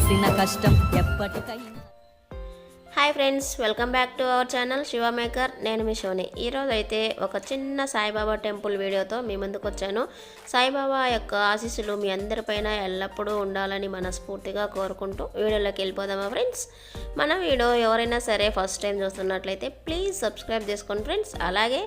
చేసిన కష్టం ఎప్పటికైనా. Hi friends, welcome back to our channel Shiva maker. నేను మీ షోని. ఈరోజు అయితే ఒక చిన్న సాయిబాబా టెంపుల్ వీడియోతో మీ ముందుకు వచ్చాను. సాయిబాబా యొక్క ఆశీస్సులు మీ అందరిపైన ఎల్లప్పుడూ ఉండాలని మనస్ఫూర్తిగా కోరుకుంటూ వీడియోలోకి వెళ్ళిపోదామా ఫ్రెండ్స్. మన వీడియో ఎవరైనా సరే ఫస్ట్ టైం చూస్తున్నట్లయితే ప్లీజ్ సబ్స్క్రైబ్ చేసుకోండి ఫ్రెండ్స్. అలాగే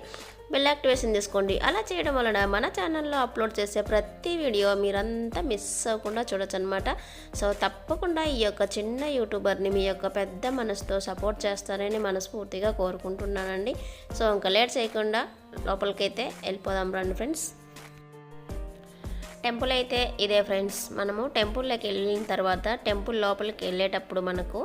బెల్ యాక్టివేషన్ చేసుకోండి. అలా చేయడం వలన మన ఛానల్లో అప్లోడ్ చేసే ప్రతి వీడియో మీరంతా మిస్ అవ్వకుండా చూడొచ్చు అనమాట. సో తప్పకుండా ఈ యొక్క చిన్న యూట్యూబర్ని మీ యొక్క పెద్ద మనసుతో సపోర్ట్ చేస్తారని మనస్ఫూర్తిగా కోరుకుంటున్నానండి. సో ఇంకా లేట్ చేయకుండా లోపలికైతే వెళ్ళిపోదాం రండి ఫ్రెండ్స్. టెంపుల్ అయితే ఇదే ఫ్రెండ్స్. మనము టెంపుల్లోకి వెళ్ళిన తర్వాత టెంపుల్ లోపలికి వెళ్ళేటప్పుడు మనకు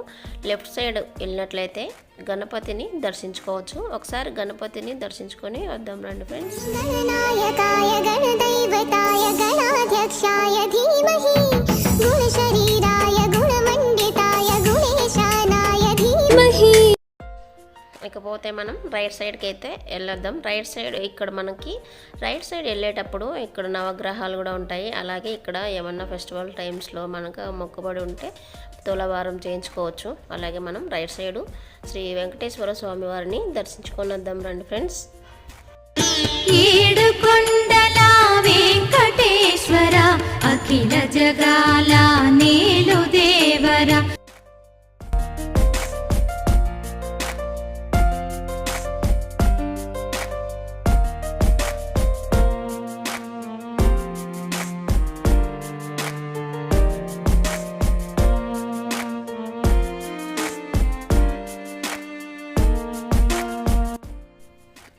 లెఫ్ట్ సైడ్ వెళ్ళినట్లయితే గణపతిని దర్శించుకోవచ్చు. ఒకసారి గణపతిని దర్శించుకొని వద్దాం రండి ఫ్రెండ్స్. ఇకపోతే మనం రైట్ సైడ్కి అయితే వెళ్ళొద్దాం. రైట్ సైడ్ ఇక్కడ మనకి రైట్ సైడ్ వెళ్ళేటప్పుడు ఇక్కడ నవగ్రహాలు కూడా ఉంటాయి. అలాగే ఇక్కడ ఏమన్నా ఫెస్టివల్ టైమ్స్లో మనకు మొక్కుబడి ఉంటే తులవారం చేయించుకోవచ్చు. అలాగే మనం రైట్ సైడు శ్రీ వెంకటేశ్వర స్వామి వారిని దర్శించుకొని వద్దాం రండి ఫ్రెండ్స్. ఏడుకొండల వెంకటేశ్వర అఖిల జగాల నేలు దేవర.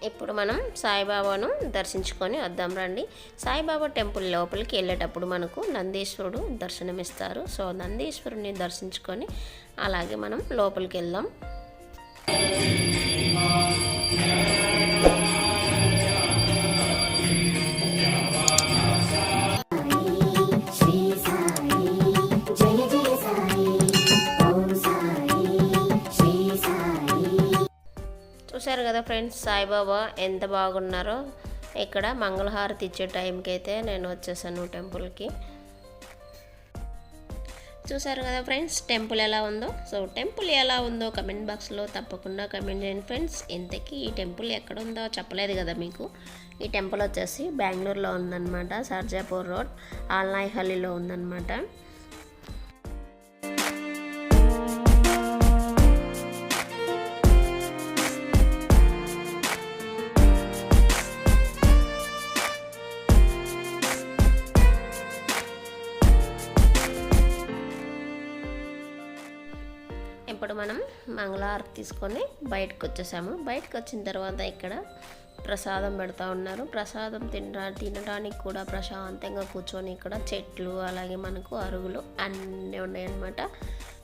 ఇప్పుడు మనం సాయిబాబాను దర్శించుకొని వద్దాం రండి. సాయిబాబా టెంపుల్ లోపలికి వెళ్ళేటప్పుడు మనకు నందీశ్వరుడు దర్శనమిస్తారు. సో నందీశ్వరుని దర్శించుకొని అలాగే మనం లోపలికి వెళ్దాం. చూశారు కదా ఫ్రెండ్స్ సాయిబాబా ఎంత బాగున్నారో. ఇక్కడ మంగళహారతి ఇచ్చే టైంకి అయితే నేను వచ్చేసాను టెంపుల్కి. చూశారు కదా ఫ్రెండ్స్ టెంపుల్ ఎలా ఉందో. సో టెంపుల్ ఎలా ఉందో కమెంట్ బాక్స్లో తప్పకుండా కమెంట్ చేయండి ఫ్రెండ్స్. ఇంతకీ ఈ టెంపుల్ ఎక్కడ ఉందో చెప్పలేదు కదా మీకు. ఈ టెంపుల్ వచ్చేసి బెంగళూరులో ఉందన్నమాట. సర్జాపూర్ రోడ్ ఆల్నాయహల్లిలో ఉందన్నమాట. ఇప్పుడు మనం మంగళహారతి తీసుకొని బయటకు వచ్చేసాము. బయటకు వచ్చిన తర్వాత ఇక్కడ ప్రసాదం పెడతా ఉన్నారు. ప్రసాదం తినడానికి కూడా ప్రశాంతంగా కూర్చొని ఇక్కడ చెట్లు అలాగే మనకు అరుగులు అన్నీ ఉన్నాయన్నమాట.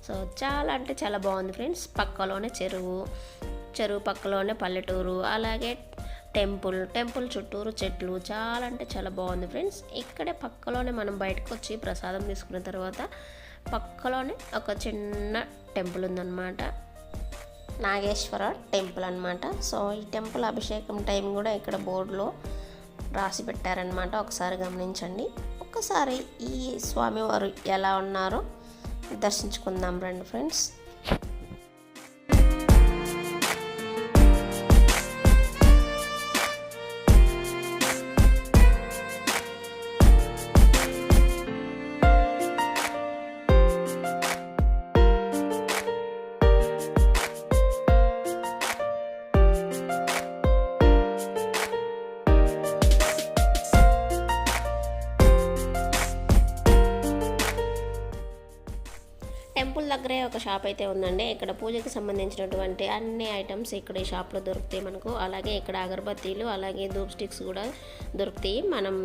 సో చాలా అంటే చాలా బాగుంది ఫ్రెండ్స్. పక్కలోనే చెరువు పక్కలోనే పల్లెటూరు అలాగే టెంపుల్ చుట్టూరు చెట్లు చాలా అంటే చాలా బాగుంది ఫ్రెండ్స్. ఇక్కడే పక్కలోనే మనం బయటకు వచ్చి ప్రసాదం తీసుకున్న తర్వాత పక్కలోనే ఒక చిన్న టెంపుల్ ఉందన్నమాట. నాగేశ్వర టెంపుల్ అన్నమాట. సో ఈ టెంపుల్ అభిషేకం టైం కూడా ఇక్కడ బోర్డులో రాసి పెట్టారనమాట. ఒకసారి గమనించండి. ఒక్కసారి ఈ స్వామివారు ఎలా ఉన్నారో దర్శించుకుందాం రండి ఫ్రెండ్స్. టెంపుల్ దగ్గరే ఒక షాప్ అయితే ఉందండి. ఇక్కడ పూజకి సంబంధించినటువంటి అన్ని ఐటమ్స్ ఇక్కడ ఈ షాప్లో దొరుకుతాయి మనకు. అలాగే ఇక్కడ అగరబత్తీలు అలాగే ధూప్ స్టిక్స్ కూడా దొరుకుతాయి. మనం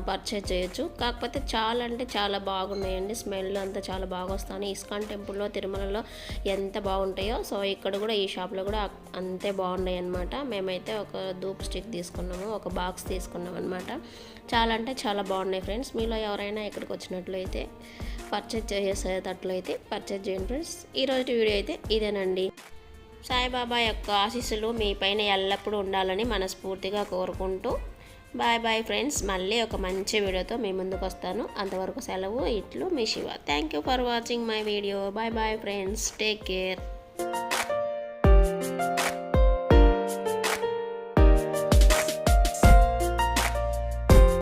పర్చేజ్ చేయొచ్చు. కాకపోతే చాలా అంటే చాలా బాగున్నాయండి. స్మెల్ అంతా చాలా బాగా వస్తాయి. ఇస్కాన్ టెంపుల్లో తిరుమలలో ఎంత బాగుంటాయో సో ఇక్కడ కూడా ఈ షాప్లో కూడా అంతే బాగున్నాయి అన్నమాట. మేమైతే ఒక ధూప్ స్టిక్ తీసుకున్నాము, ఒక బాక్స్ తీసుకున్నాం అనమాట. చాలా అంటే చాలా బాగున్నాయి ఫ్రెండ్స్. మీలో ఎవరైనా ఇక్కడికి వచ్చినట్లయితే పర్చేజ్ చేసేటట్లయితే పర్చేజ్ చేయండి ఫ్రెండ్స్. ఈరోజు వీడియో అయితే ఇదేనండి. సాయిబాబా యొక్క ఆశీస్సులు మీ పైన ఎల్లప్పుడూ ఉండాలని మనస్ఫూర్తిగా కోరుకుంటూ బాయ్ బాయ్ ఫ్రెండ్స్, మళ్ళీ ఒక మంచి వీడియోతో మీ ముందుకు వస్తాను. అంతవరకు సెలవు. ఇట్లు మీ Shiva. Thank you for watching my video. Bye bye friends, take care.